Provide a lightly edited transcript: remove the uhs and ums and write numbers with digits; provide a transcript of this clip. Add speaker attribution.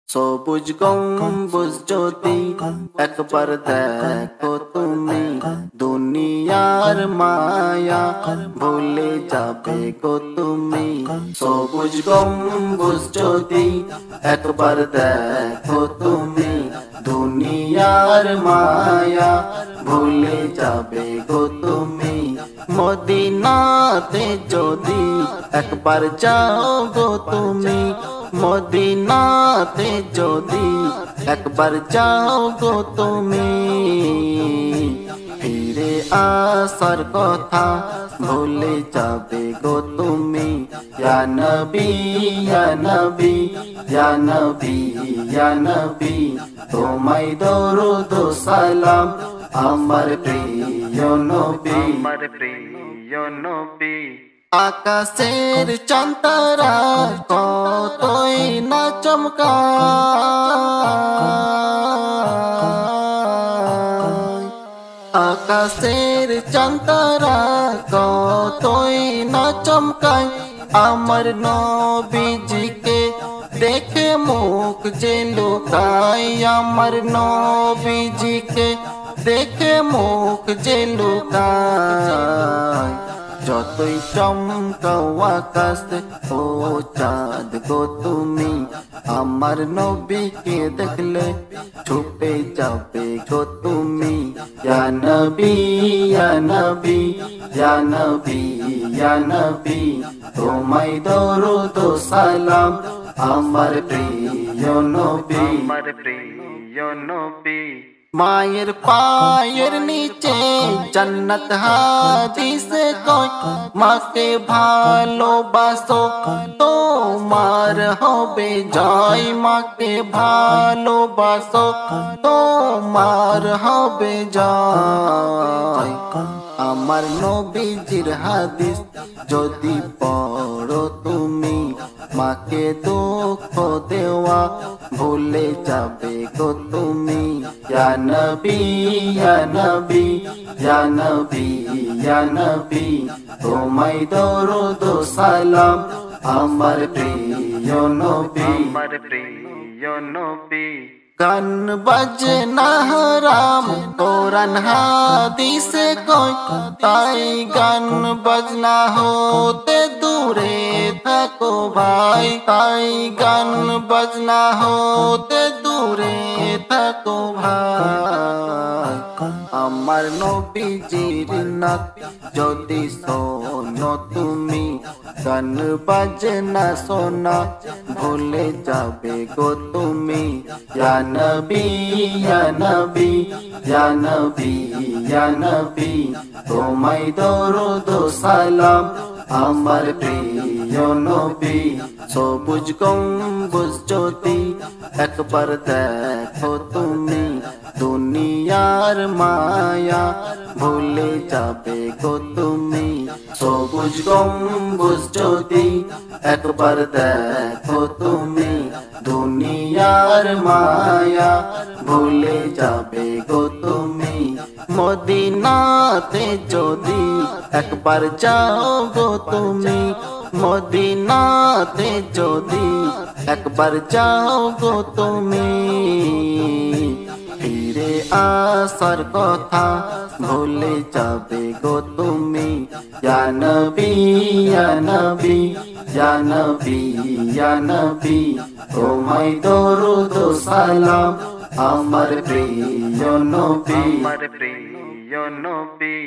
Speaker 1: সবুজ গম্বুজ যদি একবার দেখো তুমি, দুনিয়ার মায়া ভুলে যাবে গো তুমি। সবুজ গম্বুজ যদি একবার দেখো তুমি, দুনিয়ার মায়া ভুলে যাবে গো তুমি। মদিনাতে যদি একবার যাও গো তুমি, মদিনাতে যদি একবার যাও গো তুমি, ফিরে আসার কথা ভুলে যাবে গো তুমি। ইয়া নবী ইয়া নবী ইয়া নবী ইয়া নবী, তোমায় দরুদ ও সালাম আমার প্রিয় নবী, আমার প্রিয় নবী। আকাশের চাঁদতারা কতই না চমকায়, আকাশের চাঁদতারা কতই না চমকায়। আমার নবীজিকে দেখে মুখ যে লুকায়, আমার নবীজিকে দেখে মুখ যে লুকায়। যতই চমকাও আকাশ ও চাঁদ গো তুমি, আমার নবীকে দেখলে ছুপে যাবে গো তুমি। ইয়া নবী ইয়া নবী ইয়া নবী ইয়া নবী, তোমায় দরুদ ও সালাম আমার প্রিয় নবী, আমার প্রিয় নবী। মায়ের পায়ের নিচে জন্নত হাদিসে কয়, মাকে ভালোবাসো তোমার হবে জয়, মাকে ভালোবাসো তোমার হবে জয়। আমার নবীজির হাদিস যদি পড়ো তুমি, মাকে দুঃখ দেওয়া ভুলে যাবে গো তুমি। ইয়া নবী ইয়া নবী ইয়া নবী ইয়া নবী, তোমায় দরুদ ও সালাম আমার প্রিয় নবী, আমার প্রিয় নবী। গান বাজনা হারাম কোরআন হাদিসে কয়, তাই গান বাজনা হতে দূরে থাকো ভাই, তাই গান বাজনা হতে দূরে থাকো ভাই। আমার নবীজির নাত যদি শোনো তুমি, গান বাজনা শোনা ভুলে যাবে গো তুমি। ইয়া নবী ইয়া নবী ইয়া নবী ইয়া নবী, তোমায় দরুদ ও সালাম আমার প্রিয় নবী। সবুজ গম্বুজ যদি একবার দেখো তুমি, দুনিয়ার মায়া ভুলে যাবে গো তুমি। সবুজ গম্বুজ যদি একবার দেখো তুমি, দুনিয়ার মায়া ভুলে যাবে গো তুমি। মদিনাতে যদি একবার যাও গো তুমি, মদিনাতে যদি একবার যাও গো তুমি, ফিরে আসার কথা ভুলে যাবে গো তুমি। ইয়া নবী ইয়া নবী ইয়া নবী ইয়া নবী, তোমায় দরুদ ও সালাম আমার প্রিয় নবী, আমার প্রিয় নবী।